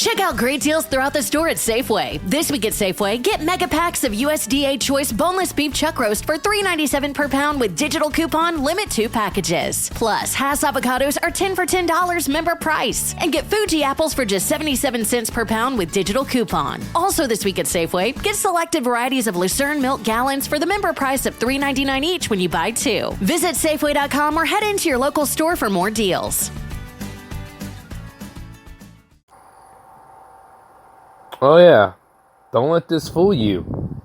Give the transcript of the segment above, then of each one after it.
Check out great deals throughout the store at Safeway. This week at Safeway, get mega packs of USDA Choice boneless beef chuck roast for $3.97 per pound with digital coupon, limit 2 packages. Plus, Hass avocados are 10 for $10 member price. And get Fuji apples for just 77 cents per pound with digital coupon. Also this week at Safeway, get selected varieties of Lucerne milk gallons for the member price of $3.99 each when you buy 2. Visit Safeway.com or head into your local store for more deals. Oh yeah, don't let this fool you,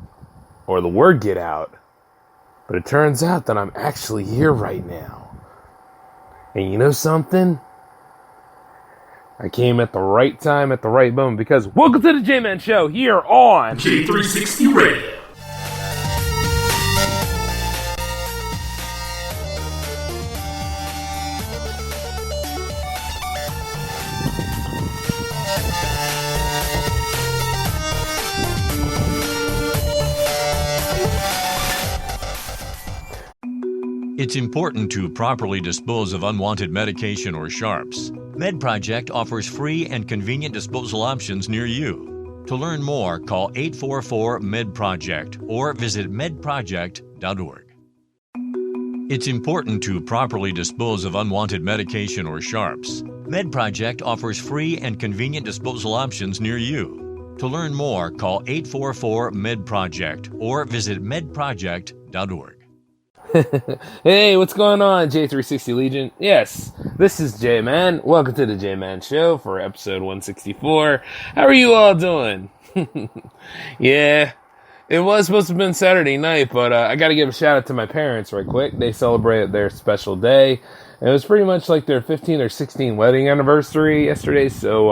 or the word get out. But it turns out that I'm actually here right now. And you know something? I came at the right time, at the right moment, because welcome to the J-Man Show here on J360 Radio. It's important to properly dispose of unwanted medication or sharps. MedProject offers free and convenient disposal options near you. To learn more, call 844-MED-PROJECT or visit medproject.org. It's important to properly dispose of unwanted medication or sharps. MedProject offers free and convenient disposal options near you. To learn more, call 844-MED-PROJECT or visit medproject.org. Hey, what's going on, J360 Legion? Yes, this is J-Man. Welcome to the J-Man Show for episode 164. How are you all doing? Yeah, it was supposed to have been Saturday night, but I got to give a shout out to my parents right quick. They celebrated their special day. It was pretty much like their 15th or 16th wedding anniversary yesterday, so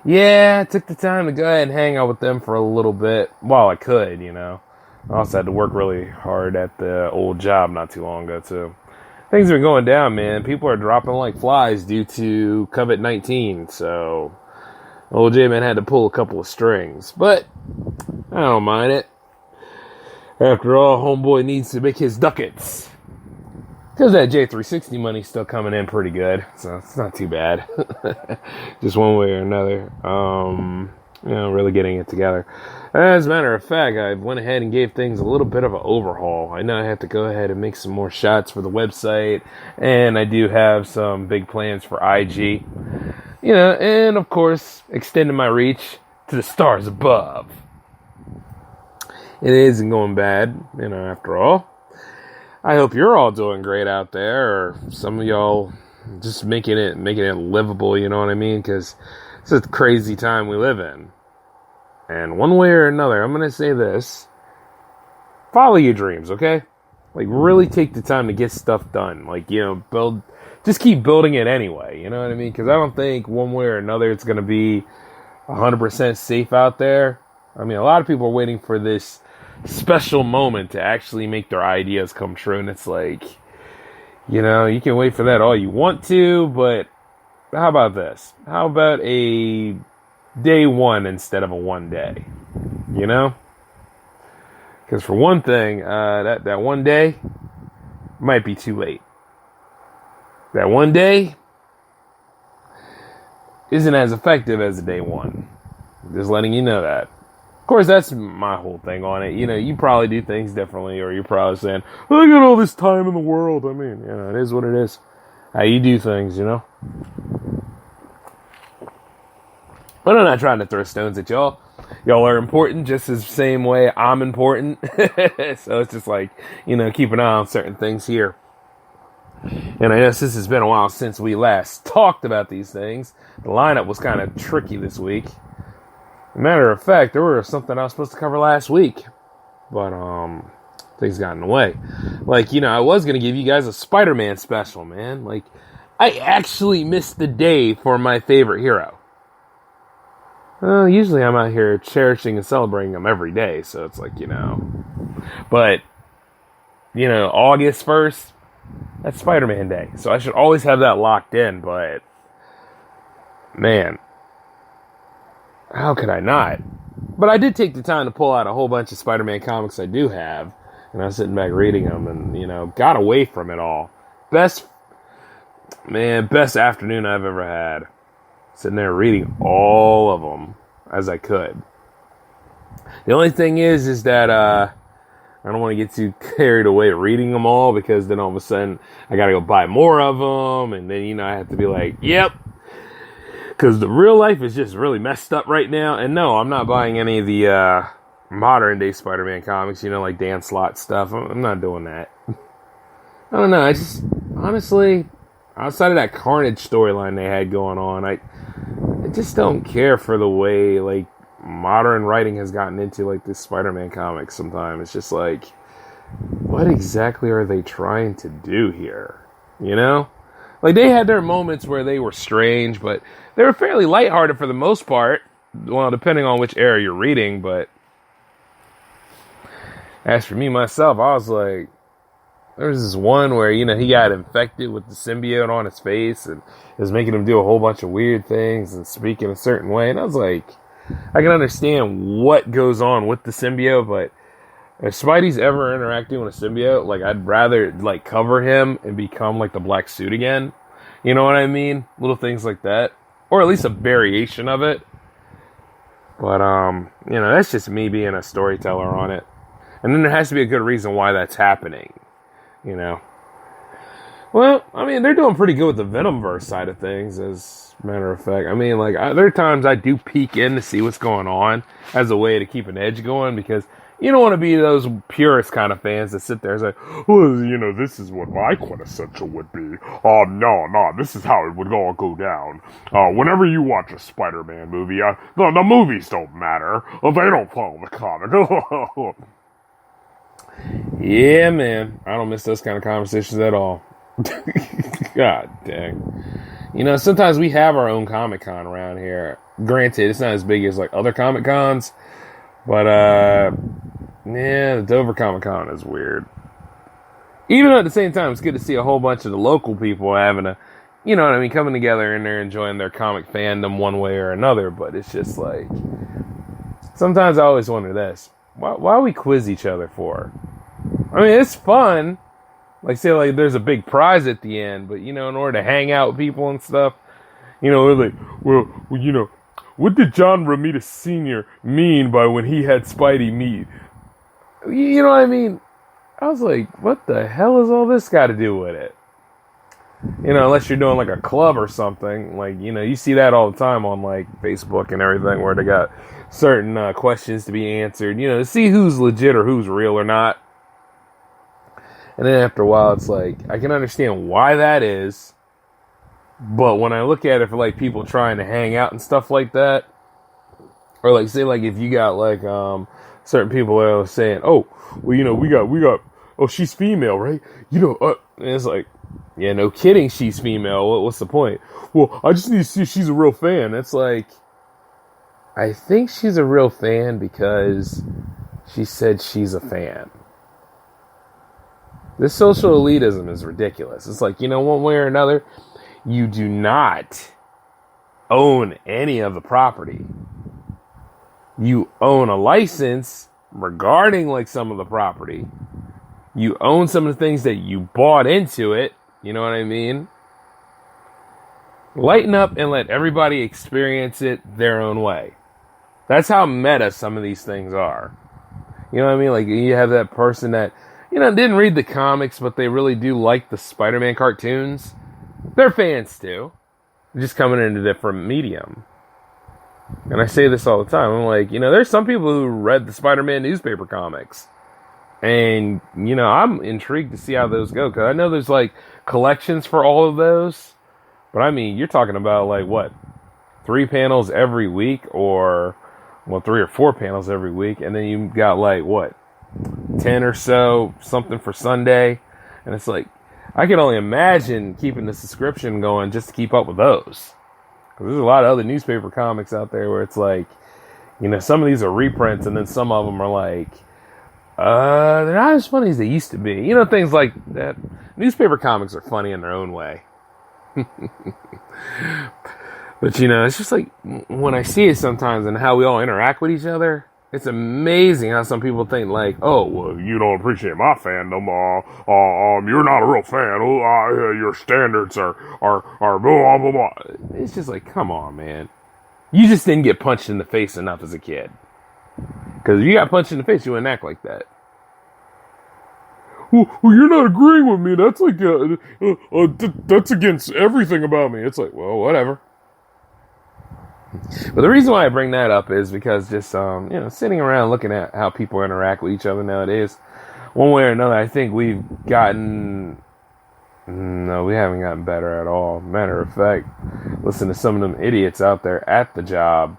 yeah, I took the time to go ahead and hang out with them for a little bit while I could, you know. I also had to work really hard at the old job not too long ago, too. Things are going down, man. People are dropping like flies due to COVID-19, so old J-Man had to pull a couple of strings. But I don't mind it. After all, homeboy needs to make his ducats. Because that J360 money's still coming in pretty good, so it's not too bad. Just one way or another. Really getting it together. As a matter of fact, I went ahead and gave things a little bit of an overhaul. I know I have to go ahead and make some more shots for the website, and I do have some big plans for IG. And of course, extending my reach to the stars above. It isn't going bad, after all. I hope you're all doing great out there, or some of y'all just making it livable, you know what I mean? Because it's a crazy time we live in. And one way or another, I'm going to say this. Follow your dreams, okay? Like, really take the time to get stuff done. Like, just keep building it anyway, you know what I mean? Because I don't think one way or another it's going to be 100% safe out there. I mean, a lot of people are waiting for this special moment to actually make their ideas come true. And it's like, you can wait for that all you want to, but how about this? How about a day one instead of a one day? Because for one thing, that one day might be too late. That one day isn't as effective as the day one. Just letting you know that. Of course, that's my whole thing on it. You probably do things differently, or you're probably saying, well, I got all this time in the world. I mean, it is what it is. How you do things, But I'm not trying to throw stones at y'all. Y'all are important just as the same way I'm important. So it's just like, keep an eye on certain things here. And I guess this has been a while since we last talked about these things. The lineup was kind of tricky this week. Matter of fact, there was something I was supposed to cover last week. But, things got in the way. Like, I was going to give you guys a Spider-Man special, man. Like, I actually missed the day for my favorite hero. Usually I'm out here cherishing and celebrating them every day, so it's like, But, August 1st, that's Spider-Man Day. So I should always have that locked in, but, man, how could I not? But I did take the time to pull out a whole bunch of Spider-Man comics I do have, and I was sitting back reading them and, got away from it all. Best afternoon I've ever had. sitting there reading all of them as I could. The only thing is that I don't want to get too carried away reading them all, because then all of a sudden I got to go buy more of them, and then, I have to be like, yep, because the real life is just really messed up right now. And no, I'm not buying any of the modern day Spider-Man comics, like Dan Slott stuff. I'm not doing that. I don't know. I just, honestly, outside of that Carnage storyline they had going on, I just don't care for the way, like, modern writing has gotten into, like, this Spider-Man comics sometimes. It's just like, what exactly are they trying to do here? Like, they had their moments where they were strange, but they were fairly lighthearted for the most part. Well, depending on which era you're reading, but as for me, myself, I was like, there was this one where, he got infected with the symbiote on his face, and it was making him do a whole bunch of weird things and speak in a certain way. And I was like, I can understand what goes on with the symbiote, but if Spidey's ever interacting with a symbiote, like, I'd rather, like, cover him and become, like, the black suit again. You know what I mean? Little things like that. Or at least a variation of it. But, that's just me being a storyteller on it. And then there has to be a good reason why that's happening. Well, I mean, they're doing pretty good with the Venomverse side of things, as a matter of fact. I mean, like, there are times I do peek in to see what's going on as a way to keep an edge going, because you don't want to be those purist kind of fans that sit there and say, well, this is what my quintessential would be. No, this is how it would all go down. Whenever you watch a Spider-Man movie, the movies don't matter. They don't follow the comic. Yeah, man. I don't miss those kind of conversations at all. God dang. Sometimes we have our own Comic-Con around here. Granted, it's not as big as, like, other Comic-Cons. But, the Dover Comic-Con is weird. Even though at the same time, it's good to see a whole bunch of the local people having coming together and they're enjoying their comic fandom one way or another. But it's just like, sometimes I always wonder this. Why we quiz each other for? I mean, it's fun. Like, say, like, there's a big prize at the end, but, in order to hang out with people and stuff, we're like, well, what did John Romita Sr. mean by when he had Spidey meet? You know what I mean? I was like, what the hell has all this got to do with it? Unless you're doing, like, a club or something. Like, you see that all the time on, like, Facebook and everything, where they got certain questions to be answered, to see who's legit or who's real or not. And then after a while, it's like, I can understand why that is. But when I look at it for, like, people trying to hang out and stuff like that, or, like, say, like, if you got, like, certain people that are saying, oh, well, we got, oh, she's female, right? And it's like, yeah, no kidding, she's female. What's the point? Well, I just need to see if she's a real fan. It's like, I think she's a real fan because she said she's a fan. This social elitism is ridiculous. It's like, one way or another, you do not own any of the property. You own a license regarding, like, some of the property. You own some of the things that you bought into it. You know what I mean? Lighten up and let everybody experience it their own way. That's how meta some of these things are. You know what I mean? Like, you have that person that, didn't read the comics, but they really do like the Spider-Man cartoons. They're fans too. They're just coming in a different medium. And I say this all the time. I'm like, there's some people who read the Spider-Man newspaper comics. And, I'm intrigued to see how those go. Because I know there's, like, collections for all of those. But, I mean, you're talking about, like, what? 3 panels every week? Or, well, 3 or 4 panels every week. And then you got, like, what? 10 or so, something for Sunday. And it's like, I can only imagine keeping the subscription going just to keep up with those. Because there's a lot of other newspaper comics out there where it's like, some of these are reprints, and then some of them are like, they're not as funny as they used to be. Things like that. Newspaper comics are funny in their own way. But, it's just like, when I see it sometimes and how we all interact with each other, It's amazing how some people think like, oh, well, you don't appreciate my fandom. You're not a real fan. Your standards are blah, blah, blah. It's just like, come on, man. You just didn't get punched in the face enough as a kid. Because if you got punched in the face, you wouldn't act like that. Well, you're not agreeing with me. That's like, that's against everything about me. It's like, well, whatever. But the reason why I bring that up is because just, sitting around looking at how people interact with each other nowadays, one way or another, I think we haven't gotten better at all. Matter of fact, listen to some of them idiots out there at the job.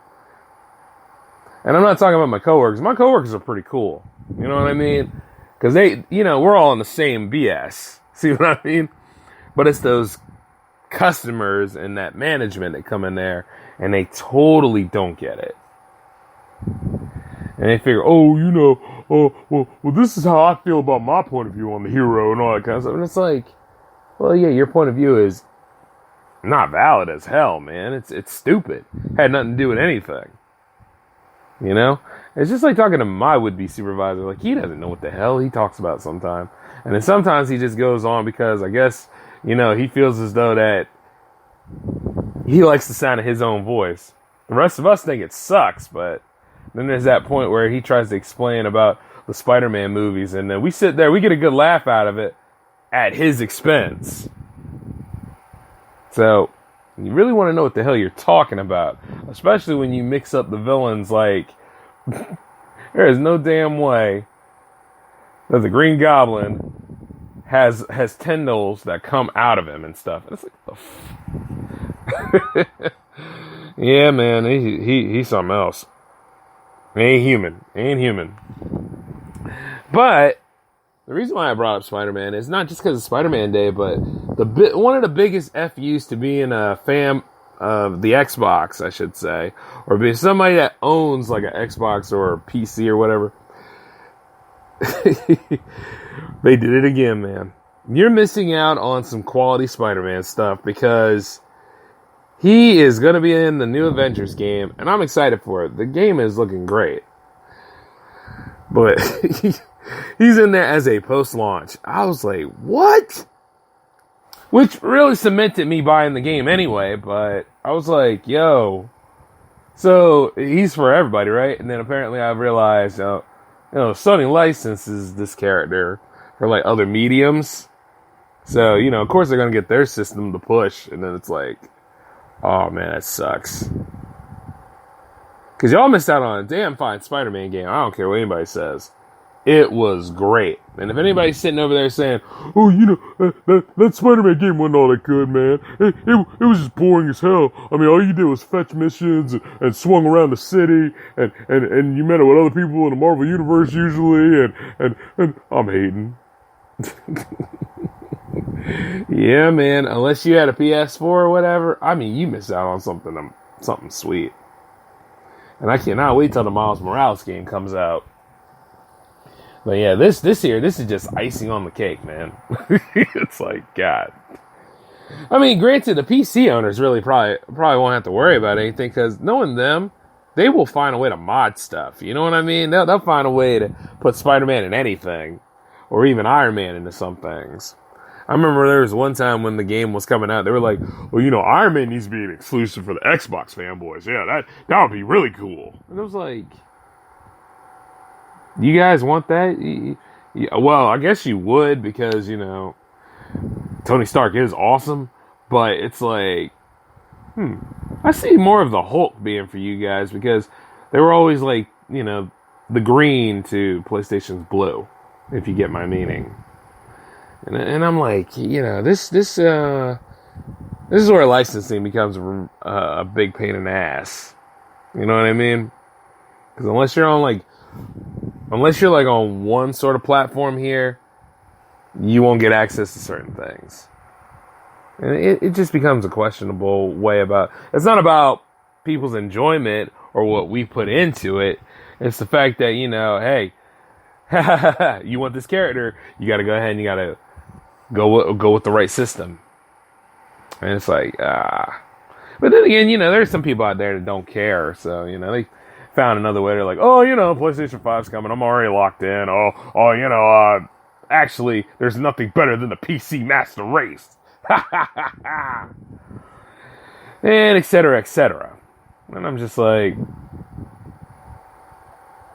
And I'm not talking about my coworkers. My coworkers are pretty cool. You know what I mean? Because we're all in the same BS. See what I mean? But it's those customers and that management that come in there and they totally don't get it. And they figure, well, this is how I feel about my point of view on the hero and all that kind of stuff. And it's like, well, yeah, your point of view is not valid as hell, man. It's stupid. Had nothing to do with anything. You know? It's just like talking to my would-be supervisor. Like, he doesn't know what the hell he talks about sometimes. And then sometimes he just goes on because I guess, he feels as though that he likes the sound of his own voice. The rest of us think it sucks, but then there's that point where he tries to explain about the Spider-Man movies, and then we sit there, we get a good laugh out of it at his expense. So, you really want to know what the hell you're talking about, especially when you mix up the villains like, there is no damn way that the Green Goblin has tendrils that come out of him and stuff. And it's like, yeah, man, he's something else. He ain't human. But the reason why I brought up Spider-Man is not just because it's Spider-Man Day, but one of the biggest FUs to being a fan of the Xbox, I should say, or being somebody that owns like an Xbox or a PC or whatever. They did it again, man. You're missing out on some quality Spider-Man stuff because he is going to be in the new Avengers game, and I'm excited for it. The game is looking great. But he's in there as a post-launch. I was like, what? Which really cemented me buying the game anyway, but I was like, yo. So, he's for everybody, right? And then apparently I realized, Sony licenses this character for like other mediums. So, of course they're going to get their system to push. And then it's like, oh man, that sucks. Because y'all missed out on a damn fine Spider-Man game. I don't care what anybody says. It was great. And if anybody's sitting over there saying, oh, that Spider-Man game wasn't all that good, man. It was just boring as hell. I mean, all you did was fetch missions and swung around the city and you met up with other people in the Marvel Universe usually and I'm hating. Yeah, man, unless you had a PS4 or whatever, I mean, you missed out on something sweet. And I cannot wait till the Miles Morales game comes out. But yeah, this is just icing on the cake, man. It's like, God. I mean, granted, the PC owners really probably won't have to worry about anything, because knowing them, they will find a way to mod stuff. You know what I mean? They'll find a way to put Spider-Man in anything, or even Iron Man into some things. I remember there was one time when the game was coming out, they were like, well, Iron Man needs to be an exclusive for the Xbox fanboys. Yeah, that would be really cool. And I was like, you guys want that? Well, I guess you would, because, Tony Stark is awesome, but it's like, I see more of the Hulk being for you guys, because they were always like, the green to PlayStation's blue, if you get my meaning. And I'm like, this is where licensing becomes a big pain in the ass. You know what I mean? Because unless you're like on one sort of platform here, you won't get access to certain things. And it just becomes a questionable way about... It's not about people's enjoyment or what we put into it. It's the fact that, hey, you want this character, you got to go ahead and you got to go with the right system. And it's like, But then again, there's some people out there that don't care. So, found another way. They're like, PlayStation 5's coming. I'm already locked in. Actually, there's nothing better than the PC Master Race. And et cetera, et cetera. And I'm just like,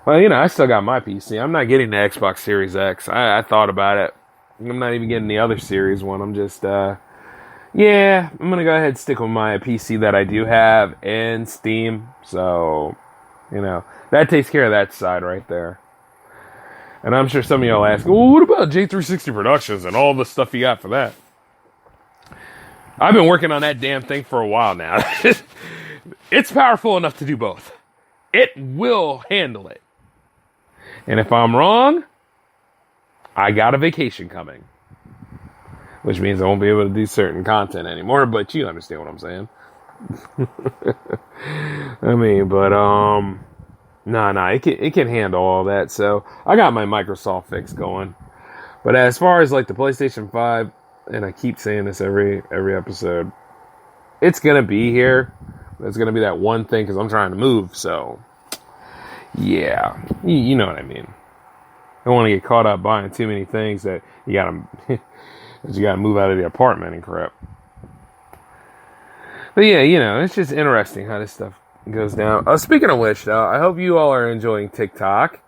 well, I still got my PC. I'm not getting the Xbox Series X. I thought about it. I'm not even getting the other Series one. I'm just, I'm going to go ahead and stick with my PC that I do have and Steam. So, that takes care of that side right there. And I'm sure some of y'all ask, well, what about J360 Productions and all the stuff you got for that? I've been working on that damn thing for a while now. It's powerful enough to do both. It will handle it. And if I'm wrong, I got a vacation coming. Which means I won't be able to do certain content anymore, but you understand what I'm saying. It can handle all that. So I got my Microsoft fix going. But as far as like the PlayStation 5, and I keep saying this every episode, it's gonna be here. It's gonna be that one thing because I'm trying to move. So yeah, you know what I mean. I don't want to get caught up buying too many things that you gotta move out of the apartment and crap. But yeah, it's just interesting how this stuff goes down. Speaking of which, though, I hope you all are enjoying TikTok.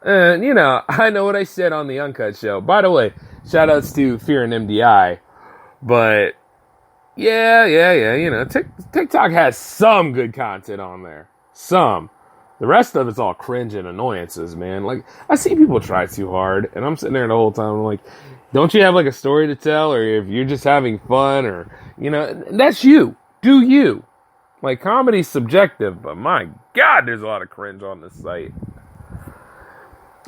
And, I know what I said on the Uncut show. By the way, shout outs to Fear and MDI. But, TikTok has some good content on there. Some. The rest of it's all cringe and annoyances, man. Like, I see people try too hard, and I'm sitting there the whole time, I'm like, don't you have, like, a story to tell, or if you're just having fun, or, that's you. Do you. Like, comedy's subjective, but my God, there's a lot of cringe on this site.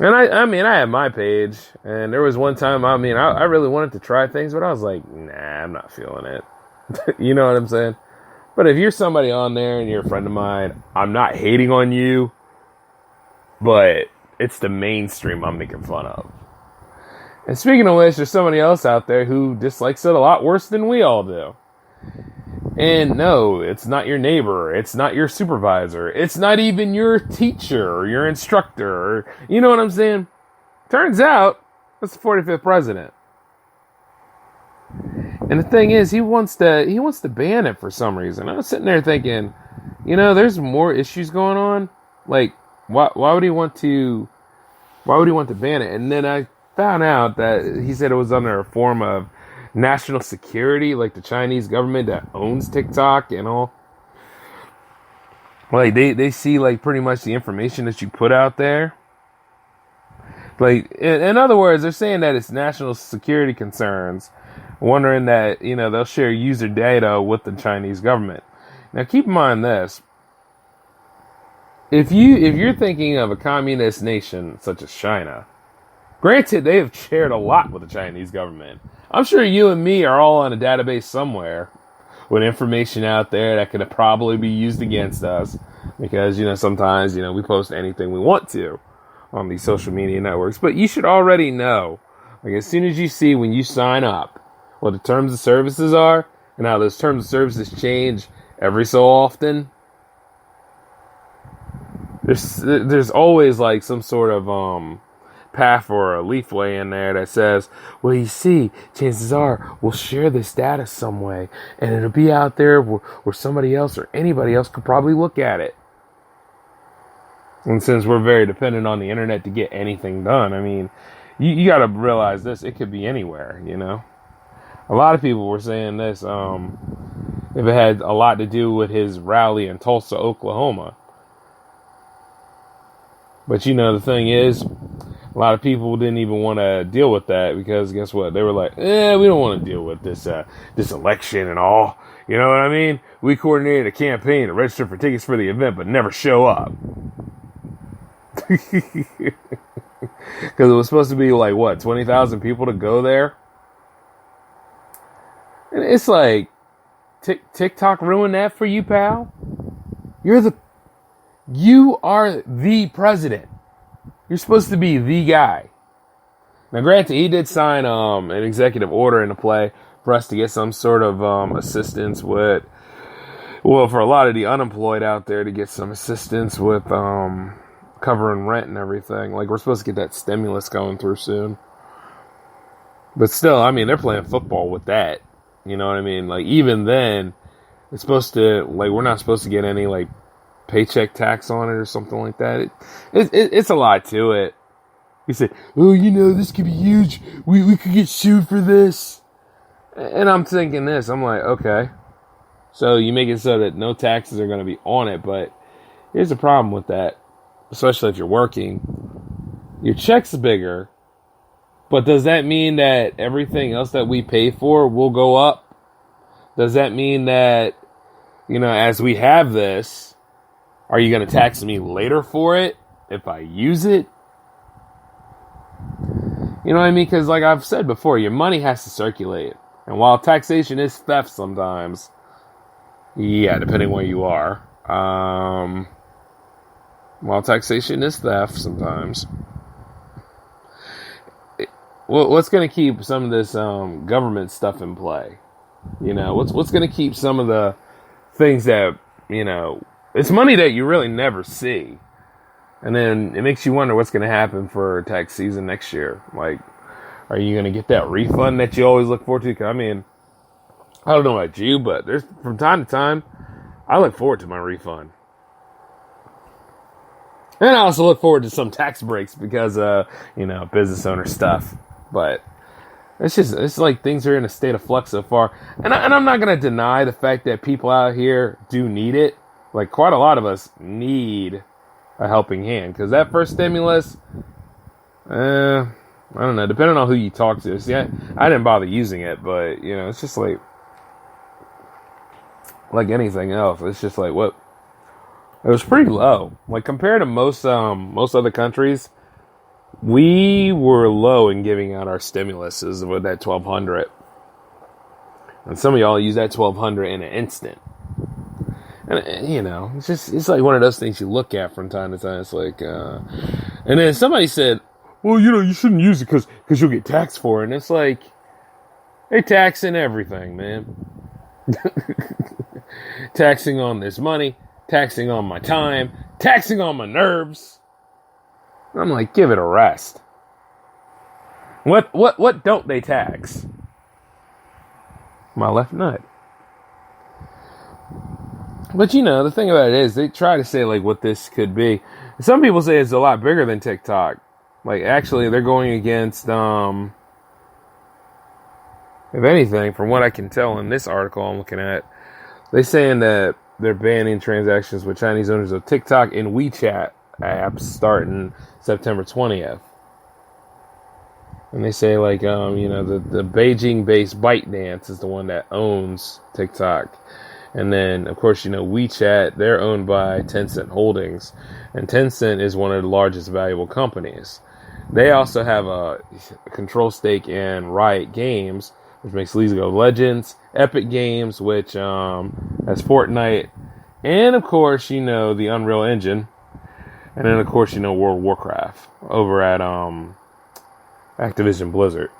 And I had my page, and there was one time, I really wanted to try things, but I was like, nah, I'm not feeling it. You know what I'm saying? But if you're somebody on there and you're a friend of mine, I'm not hating on you, but it's the mainstream I'm making fun of. And speaking of which, there's somebody else out there who dislikes it a lot worse than we all do. And no, it's not your neighbor. It's not your supervisor. It's not even your teacher or your instructor. Or, you know what I'm saying? Turns out, that's the 45th president. And the thing is, he wants to ban it for some reason. I was sitting there thinking, there's more issues going on. Like, why would he want to ban it? And then I found out that he said it was under a form of national security, like the Chinese government that owns TikTok and all. Like, they see, like, pretty much the information that you put out there. Like, in other words, they're saying that it's national security concerns, wondering that, they'll share user data with the Chinese government. Now, keep in mind this. If you're thinking of a communist nation such as China, granted, they have shared a lot with the Chinese government. I'm sure you and me are all on a database somewhere with information out there that could probably be used against us because, sometimes, we post anything we want to on these social media networks. But you should already know, like, as soon as you see when you sign up what the terms of services are and how those terms of services change every so often, there's always, like, some sort of, path or a leafway in there that says, well, you see, chances are we'll share this data some way and it'll be out there where somebody else or anybody else could probably look at it. And since we're very dependent on the internet to get anything done, you got to realize this, it could be anywhere, A lot of people were saying this, if it had a lot to do with his rally in Tulsa, Oklahoma. But the thing is, a lot of people didn't even want to deal with that because guess what? They were like, we don't want to deal with this election and all. You know what I mean? We coordinated a campaign to register for tickets for the event, but never show up. Because it was supposed to be like, 20,000 people to go there? And it's like, TikTok ruined that for you, pal? You are the president. You're supposed to be the guy. Now, granted, he did sign an executive order into play for us to get some sort of assistance with, well, for a lot of the unemployed out there to get some assistance with covering rent and everything. Like, we're supposed to get that stimulus going through soon. But still, I mean, they're playing football with that. You know what I mean? Like, even then, it's supposed to, like, we're not supposed to get any, like, paycheck tax on it or something like that. It's a lot to it. You say, oh, you know, this could be huge. We could get sued for this. And I'm thinking this. I'm like, okay. So you make it so that no taxes are going to be on it. But here's the problem with that. Especially if you're working. Your check's bigger. But does that mean that everything else that we pay for will go up? Does that mean that, you know, as we have this, are you going to tax me later for it if I use it? You know what I mean? Because like I've said before, your money has to circulate. And while taxation is theft sometimes, yeah, depending where you are. While taxation is theft sometimes, what's going to keep some of this government stuff in play? You know, what's going to keep some of the things that, you know, it's money that you really never see. And then it makes you wonder what's going to happen for tax season next year. Like, are you going to get that refund that you always look forward to? 'Cause, I mean, I don't know about you, but there's from time to time, I look forward to my refund. And I also look forward to some tax breaks because, you know, business owner stuff. But it's like things are in a state of flux so far. And I'm not going to deny the fact that people out here do need it. Like, quite a lot of us need a helping hand. Because that first stimulus, I don't know, depending on who you talk to. See, I didn't bother using it, but, you know, it's just like anything else. It's just like, what? It was pretty low. Like, compared to most other countries, we were low in giving out our stimuluses with that $1,200. And some of y'all use that $1,200 in an instant. And, you know, it's like one of those things you look at from time to time. It's like, and then somebody said, well, you know, you shouldn't use it because you'll get taxed for it. And it's like, they're taxing everything, man. Taxing on this money, taxing on my time, taxing on my nerves. I'm like, give it a rest. What don't they tax? My left nut. But, you know, the thing about it is, they try to say, like, what this could be. Some people say it's a lot bigger than TikTok. Like, actually, they're going against, if anything, from what I can tell in this article I'm looking at, they're saying that they're banning transactions with Chinese owners of TikTok and WeChat apps starting September 20th. And they say, like, you know, the Beijing-based ByteDance is the one that owns TikTok. And then, of course, you know, WeChat, they're owned by Tencent Holdings. And Tencent is one of the largest valuable companies. They also have a control stake in Riot Games, which makes League of Legends, Epic Games, which has Fortnite, and, of course, you know, the Unreal Engine. And then, of course, you know, World of Warcraft over at Activision Blizzard.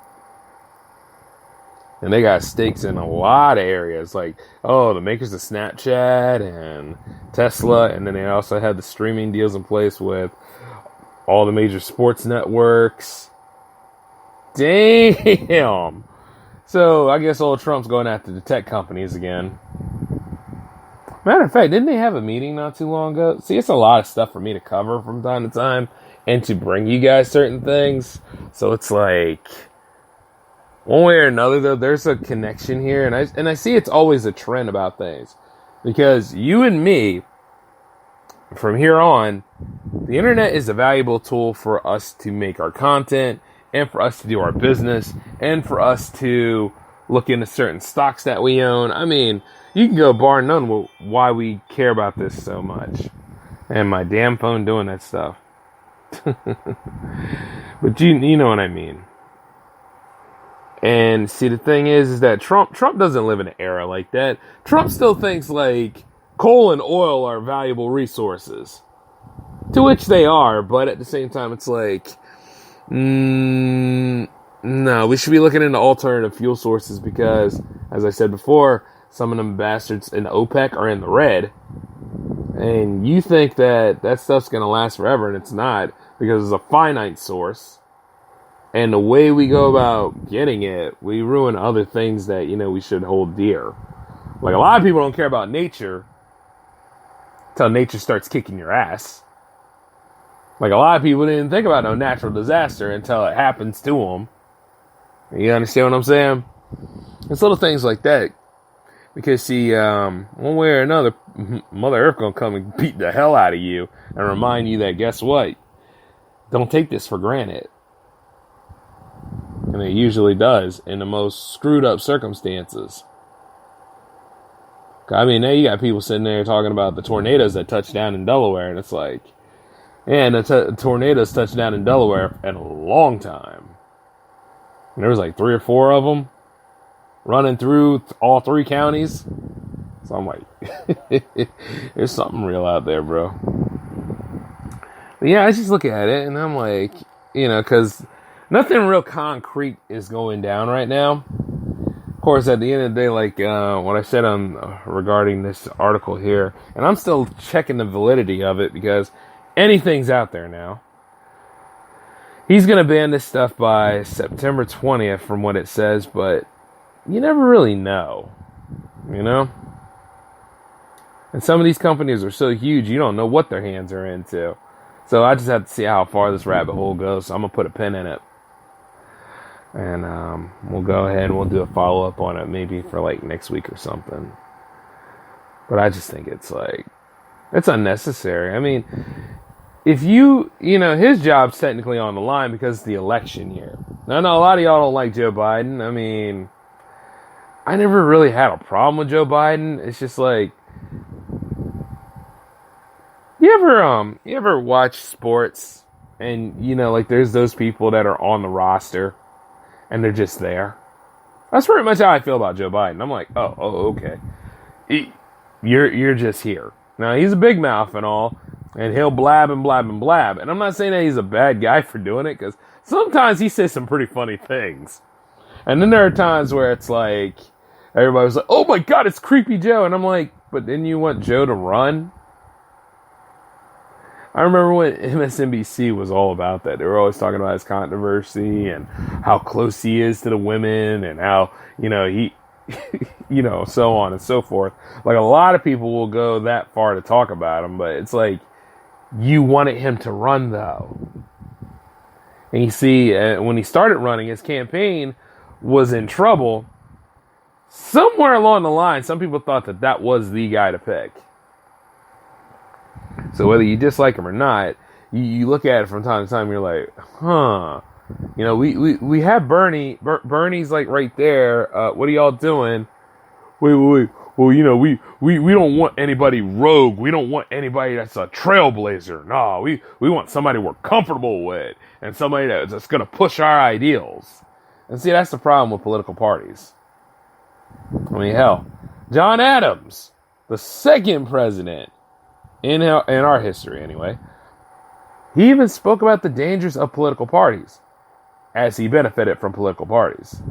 And they got stakes in a lot of areas, like, the makers of Snapchat and Tesla, and then they also had the streaming deals in place with all the major sports networks. Damn! So, I guess old Trump's going after the tech companies again. Matter of fact, didn't they have a meeting not too long ago? See, it's a lot of stuff for me to cover from time to time, and to bring you guys certain things. So it's like, one way or another, though, there's a connection here, and I see it's always a trend about things. Because you and me, from here on, the internet is a valuable tool for us to make our content, and for us to do our business, and for us to look into certain stocks that we own. I mean, you can go bar none why we care about this so much. And my damn phone doing that stuff. But you know what I mean. And see, the thing is that Trump doesn't live in an era like that. Trump still thinks like coal and oil are valuable resources. To which they are, but at the same time, it's like, no, we should be looking into alternative fuel sources because, as I said before, some of them bastards in OPEC are in the red. And you think that stuff's going to last forever, and it's not, because it's a finite source. And the way we go about getting it, we ruin other things that, we should hold dear. Like, a lot of people don't care about nature until nature starts kicking your ass. Like, a lot of people didn't think about no natural disaster until it happens to them. You understand what I'm saying? It's little things like that. Because, see, one way or another, Mother Earth gonna come and beat the hell out of you and remind you that, guess what? Don't take this for granted. And it usually does in the most screwed up circumstances. I mean, now you got people sitting there talking about the tornadoes that touched down in Delaware, and it's like, man, the tornadoes touched down in Delaware in a long time. And there was like 3 or 4 of them running through all 3 counties. So I'm like, there's something real out there, bro. But yeah, I just look at it and I'm like, because nothing real concrete is going down right now. Of course, at the end of the day, like what I said regarding this article here, and I'm still checking the validity of it because anything's out there now. He's going to ban this stuff by September 20th from what it says, but you never really know, And some of these companies are so huge, you don't know what their hands are into. So I just have to see how far this rabbit hole goes, so I'm going to put a pin in it. And we'll go ahead and we'll do a follow-up on it maybe for like next week or something. But I just think it's unnecessary. I mean, if his job's technically on the line because it's the election year. Now, I know a lot of y'all don't like Joe Biden. I mean, I never really had a problem with Joe Biden. It's just like, you ever watch sports and, like there's those people that are on the roster and they're just there. That's pretty much how I feel about Joe Biden. I'm like, oh, okay. You're just here. Now, he's a big mouth and all, and he'll blab and blab and blab. And I'm not saying that he's a bad guy for doing it, because sometimes he says some pretty funny things. And then there are times where it's like, everybody's like, oh my God, it's Creepy Joe. And I'm like, but didn't you want Joe to run? I remember when MSNBC was all about that. They were always talking about his controversy and how close he is to the women and how, he, so on and so forth. Like, a lot of people will go that far to talk about him, but it's like, you wanted him to run, though. And you see, when he started running, his campaign was in trouble. Somewhere along the line, some people thought that was the guy to pick. So whether you dislike him or not, you look at it from time to time, you're like, huh. We have Bernie. Bernie's like right there. What are y'all doing? Wait. Well, we don't want anybody rogue. We don't want anybody that's a trailblazer. No, we want somebody we're comfortable with and somebody that's going to push our ideals. And see, that's the problem with political parties. I mean, hell, John Adams, the second president in our history anyway, he even spoke about the dangers of political parties as he benefited from political parties.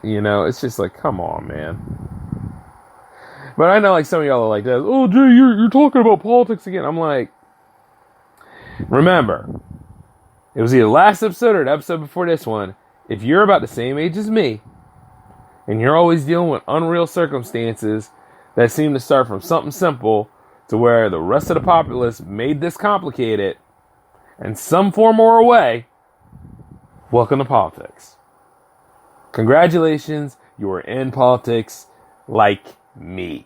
It's just like, come on, man. But I know, like, some of y'all are like, oh, Jay, you're talking about politics again. I'm like, remember, it was either last episode or the episode before this one. If you're about the same age as me, and you're always dealing with unreal circumstances that seem to start from something simple to where the rest of the populace made this complicated in some form or way, welcome to politics. Congratulations, you are in politics like me.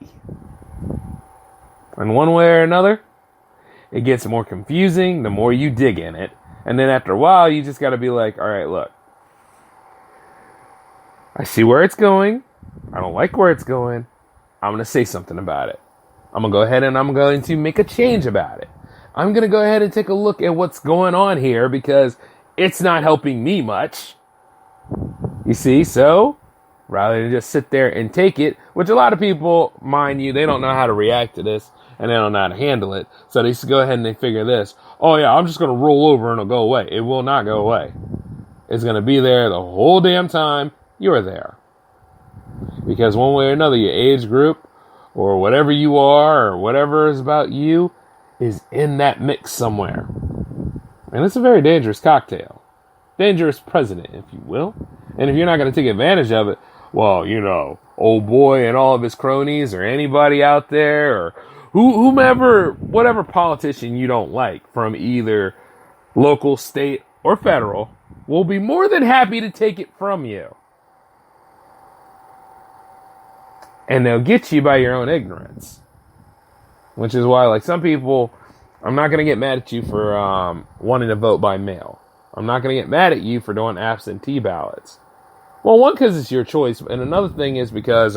And one way or another, it gets more confusing the more you dig in it. And then after a while, you just got to be like, all right, look, I see where it's going. I don't like where it's going. I'm going to say something about it. I'm going to go ahead and I'm going to make a change about it. I'm going to go ahead and take a look at what's going on here because it's not helping me much. You see, so rather than just sit there and take it, which a lot of people, mind you, they don't know how to react to this and they don't know how to handle it. So they just go ahead and they figure this, oh yeah, I'm just going to roll over and it'll go away. It will not go away. It's going to be there the whole damn time you're there. Because one way or another, your age group or whatever you are or whatever is about you is in that mix somewhere. And it's a very dangerous cocktail. Dangerous president, if you will. And if you're not going to take advantage of it, well, old boy and all of his cronies or anybody out there or whomever, whatever politician you don't like from either local, state, or federal will be more than happy to take it from you. And they'll get you by your own ignorance. Which is why, like, some people, I'm not going to get mad at you for wanting to vote by mail. I'm not going to get mad at you for doing absentee ballots. Well, one, because it's your choice. And another thing is because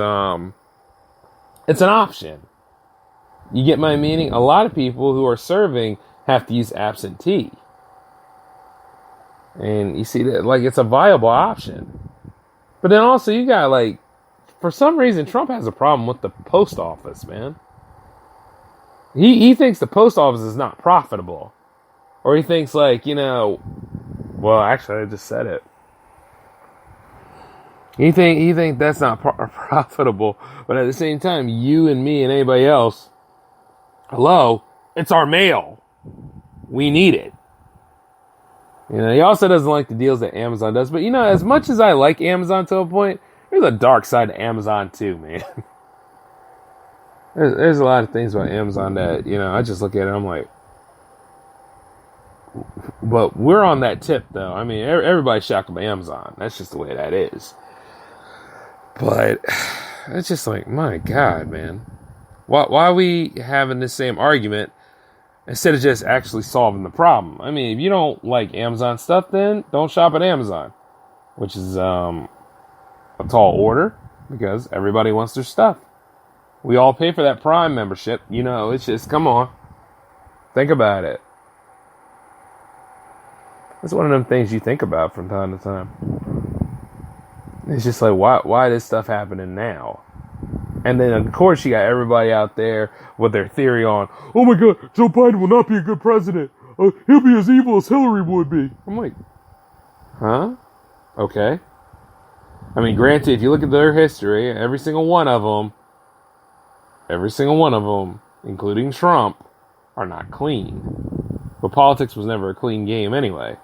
it's an option. You get my meaning? A lot of people who are serving have to use absentee. And you see that, like, it's a viable option. But then also you got, like, for some reason, Trump has a problem with the post office, man. He thinks the post office is not profitable. Or he thinks, like, well, actually, I just said it. He think that's not profitable. But at the same time, you and me and anybody else, hello, it's our mail. We need it. He also doesn't like the deals that Amazon does. But, as much as I like Amazon to a point, there's a dark side to Amazon too, man. There's a lot of things about Amazon that, I just look at it and I'm like, but we're on that tip, though. I mean, everybody's shocked about Amazon. That's just the way that is. But it's just like, my God, man. Why are we having this same argument instead of just actually solving the problem? I mean, if you don't like Amazon stuff, then don't shop at Amazon. Which is a tall order because everybody wants their stuff. We all pay for that Prime membership. It's just, come on. Think about it. It's one of them things you think about from time to time. It's just like, why this stuff happening now? And then, of course, you got everybody out there with their theory on, oh my God, Joe Biden will not be a good president. He'll be as evil as Hillary would be. I'm like, huh? Okay. I mean, granted, if you look at their history, every single one of them, including Trump, are not clean. But politics was never a clean game anyway.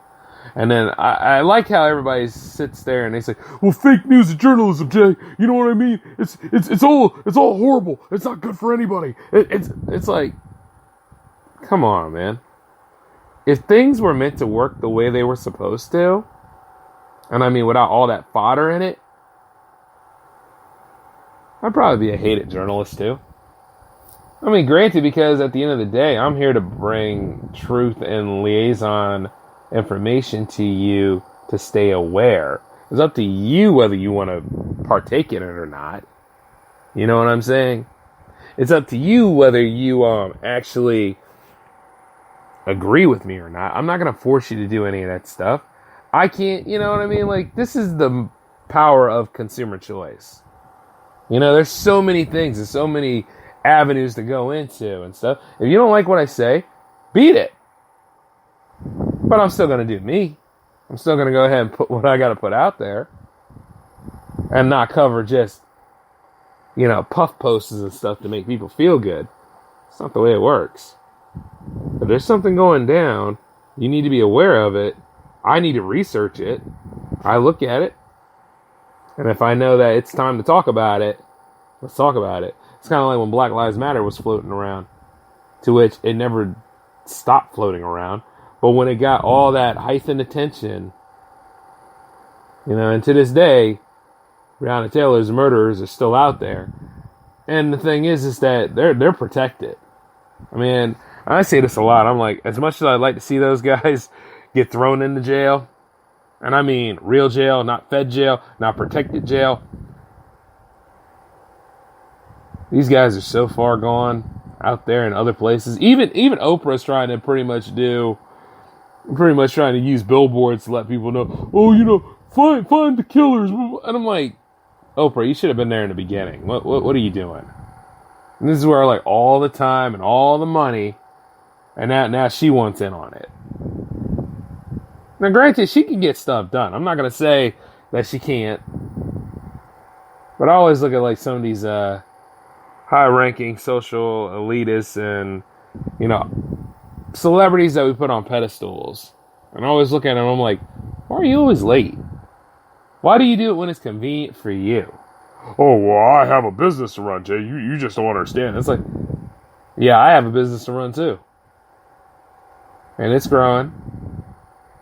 And then I like how everybody sits there and they say, well, fake news is journalism, Jay. You know what I mean? It's all horrible. It's not good for anybody. It's like, come on, man. If things were meant to work the way they were supposed to, and I mean without all that fodder in it, I'd probably be a hated journalist too. I mean, granted, because at the end of the day, I'm here to bring truth and liaison information to you to stay aware. It's up to you whether you want to partake in it or not. You know what I'm saying? It's up to you whether you actually agree with me or not. I'm not going to force you to do any of that stuff. I can't, you know what I mean? Like, this is the power of consumer choice. There's so many things and so many avenues to go into and stuff. If you don't like what I say, beat it. But I'm still going to do me. I'm still going to go ahead and put what I got to put out there. And not cover just, puff posters and stuff to make people feel good. It's not the way it works. If there's something going down, you need to be aware of it. I need to research it. I look at it. And if I know that it's time to talk about it, let's talk about it. It's kind of like when Black Lives Matter was floating around, to which it never stopped floating around. But when it got all that heightened attention, and to this day, Breonna Taylor's murderers are still out there. And the thing is that they're protected. I mean, I say this a lot. I'm like, as much as I'd like to see those guys get thrown into jail, and I mean real jail, not fed jail, not protected jail, these guys are so far gone out there in other places. Even Oprah's trying to pretty much trying to use billboards to let people know, find the killers. And I'm like, Oprah, you should have been there in the beginning. What are you doing? And this is where, like, all the time and all the money, and now she wants in on it. Now, granted, she can get stuff done. I'm not going to say that she can't. But I always look at like some of these high-ranking social elitists and, you know, celebrities that we put on pedestals. And I always look at them and I'm like, why are you always late? Why do you do it when it's convenient for you? Oh, well, I have a business to run, Jay. You just don't understand. It's like, yeah, I have a business to run too. And it's growing.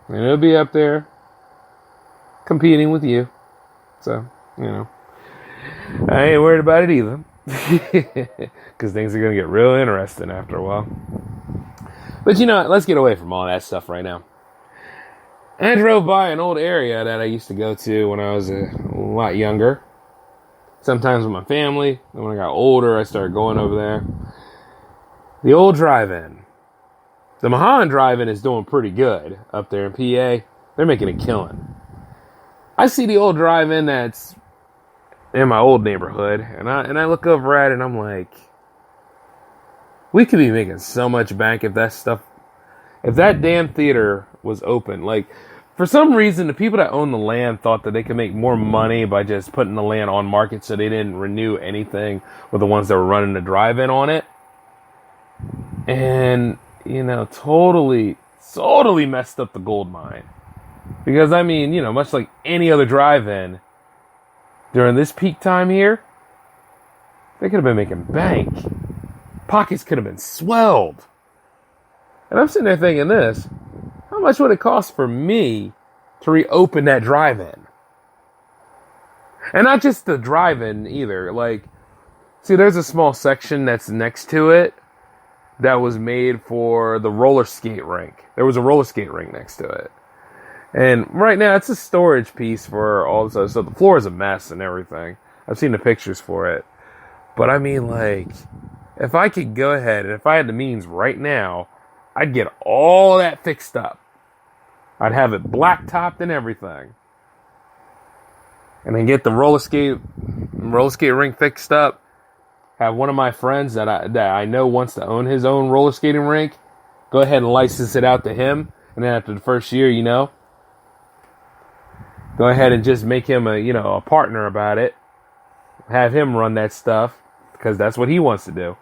And it'll be up there competing with you. So, you know, I ain't worried about it either. Because things are going to get real interesting after a while. But you know what? Let's get away from all that stuff right now. I drove by an old area that I used to go to when I was a lot younger. Sometimes with my family. And when I got older, I started going over there. The old drive-in. The Mahan drive-in is doing pretty good up there in PA. They're making a killing. I see the old drive-in that's in my old neighborhood, and I look over at it and I'm like, we could be making so much bank if that damn theater was open. Like, for some reason, the people that own the land thought that they could make more money by just putting the land on market, so they didn't renew anything with the ones that were running the drive-in on it. And, you know, totally messed up the gold mine. Because, I mean, you know, much like any other drive-in, during this peak time here, they could have been making bank. Pockets could have been swelled. And I'm sitting there thinking this, how much would it cost for me to reopen that drive-in? And not just the drive-in either. Like, see, there's a small section that's next to it that was made for the roller skate rink. There was a roller skate rink next to it. And right now, it's a storage piece for all this other stuff. The floor is a mess and everything. I've seen the pictures for it. But I mean, like, if I could go ahead and if I had the means right now, I'd get all that fixed up. I'd have it blacktopped and everything. And then get the roller skate rink fixed up. Have one of my friends that I know wants to own his own roller skating rink, go ahead and license it out to him. And then after the first year, you know, go ahead and just make him a partner about it. Have him run that stuff because that's what he wants to do.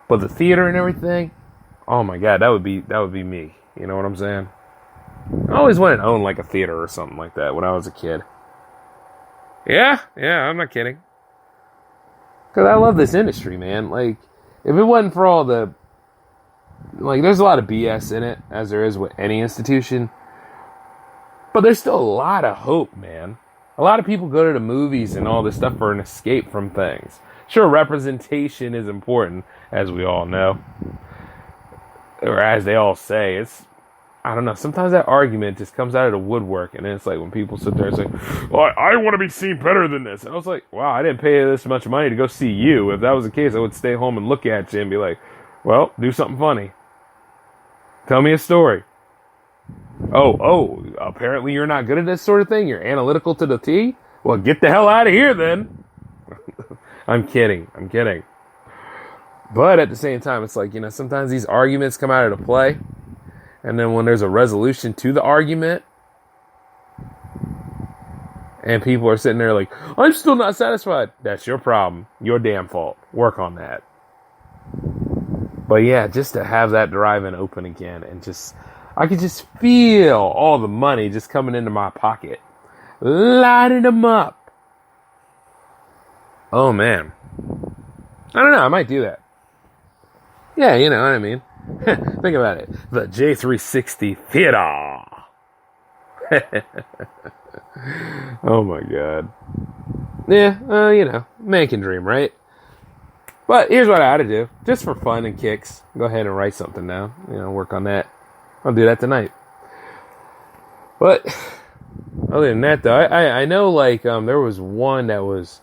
But the theater and everything, oh my God, that would be me. You know what I'm saying? I always wanted to own like a theater or something like that when I was a kid. Yeah, I'm not kidding. Because I love this industry, man. Like, if it wasn't for all the... Like, there's a lot of BS in it, as there is with any institution. But there's still a lot of hope, man. A lot of people go to the movies and all this stuff for an escape from things. Sure, representation is important, as we all know. Or as they all say. It's... I don't know. Sometimes that argument just comes out of the woodwork, and then it's like when people sit there and say, "Oh, I want to be seen better than this." And I was like, "Wow, I didn't pay this much money to go see you. If that was the case, I would stay home and look at you and be like, well, do something funny. Tell me a story. Oh, apparently you're not good at this sort of thing. You're analytical to the T. Well, get the hell out of here then." I'm kidding. But at the same time, it's like, you know, sometimes these arguments come out of the play. And then when there's a resolution to the argument, and people are sitting there like, "I'm still not satisfied." That's your problem. Your damn fault. Work on that. But yeah, just to have that drive-in open again and just, I could just feel all the money just coming into my pocket. Lighting them up. Oh man. I don't know. I might do that. Yeah, you know what I mean. Think about it. The J360 Theater. Oh my God. Yeah, you know, man can dream, right? But here's what I had to do. Just for fun and kicks. Go ahead and write something down. You know, work on that. I'll do that tonight. But other than that, though, I know, like, there was one that was...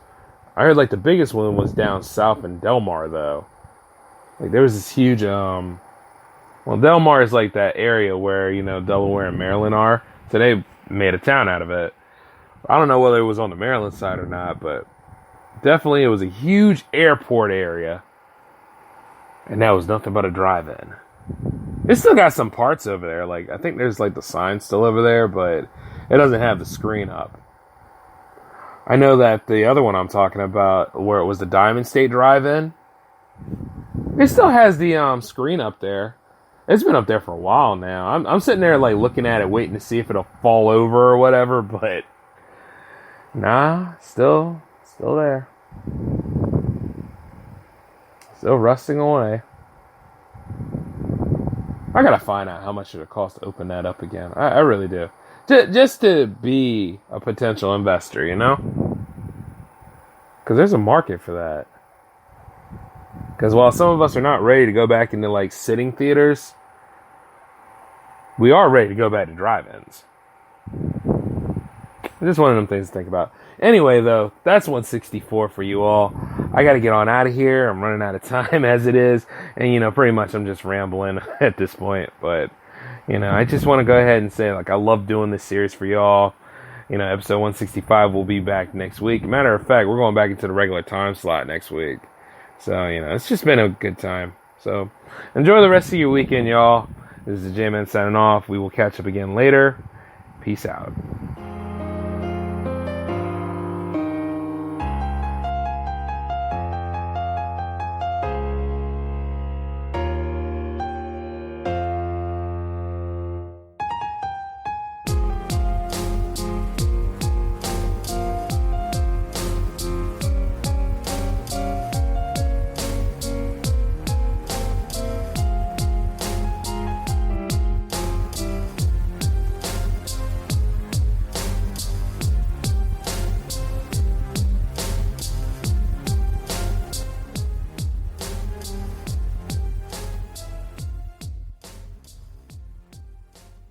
I heard, like, the biggest one was down south in Del Mar, though. Like, there was this huge... Well, Del Mar is like that area where, you know, Delaware and Maryland are. So they made a town out of it. I don't know whether it was on the Maryland side or not, but definitely it was a huge airport area. And that was nothing but a drive-in. It still got some parts over there. Like, I think there's like the sign still over there, but it doesn't have the screen up. I know that the other one I'm talking about, where it was the Diamond State Drive-In, it still has the screen up there. It's been up there for a while now. I'm sitting there like looking at it, waiting to see if it'll fall over or whatever, but nah, still there. Still rusting away. I gotta find out how much it'll cost to open that up again. I really do. Just to be a potential investor, you know? Because there's a market for that. Because while some of us are not ready to go back into like sitting theaters, we are ready to go back to drive-ins. Just one of them things to think about. Anyway, though, that's 164 for you all. I got to get on out of here. I'm running out of time as it is. And, you know, pretty much I'm just rambling at this point. But, you know, I just want to go ahead and say, like, I love doing this series for y'all. You know, episode 165 will be back next week. Matter of fact, we're going back into the regular time slot next week. So, you know, it's just been a good time. So, enjoy the rest of your weekend, y'all. This is the J-Man signing off. We will catch up again later. Peace out.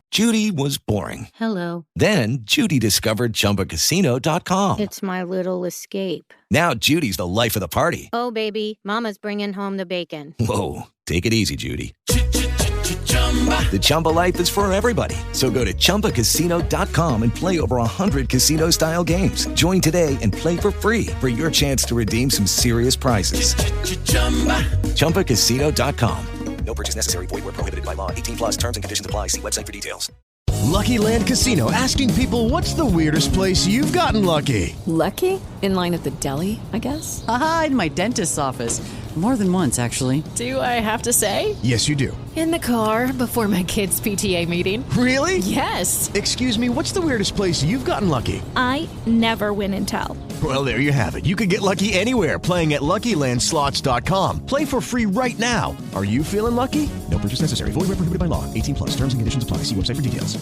Judy was boring. Hello. Then Judy discovered ChumbaCasino.com. It's my little escape. Now Judy's the life of the party. Oh, baby, mama's bringing home the bacon. Whoa, take it easy, Judy. The Chumba life is for everybody. So go to ChumbaCasino.com and play over 100 casino-style games. Join today and play for free for your chance to redeem some serious prizes. ChumbaCasino.com. No purchase necessary. Void where prohibited by law. 18 plus terms and conditions apply. See website for details. Lucky Land Casino, asking people, what's the weirdest place you've gotten lucky? Lucky? In line at the deli, I guess? Aha, in my dentist's office. More than once, actually. Do I have to say? Yes, you do. In the car before my kids' PTA meeting. Really? Yes. Excuse me, what's the weirdest place you've gotten lucky? I never win and tell. Well, there you have it. You can get lucky anywhere, playing at LuckyLandSlots.com. Play for free right now. Are you feeling lucky? No purchase necessary. Void where prohibited by law. 18 plus. Terms and conditions apply. See website for details.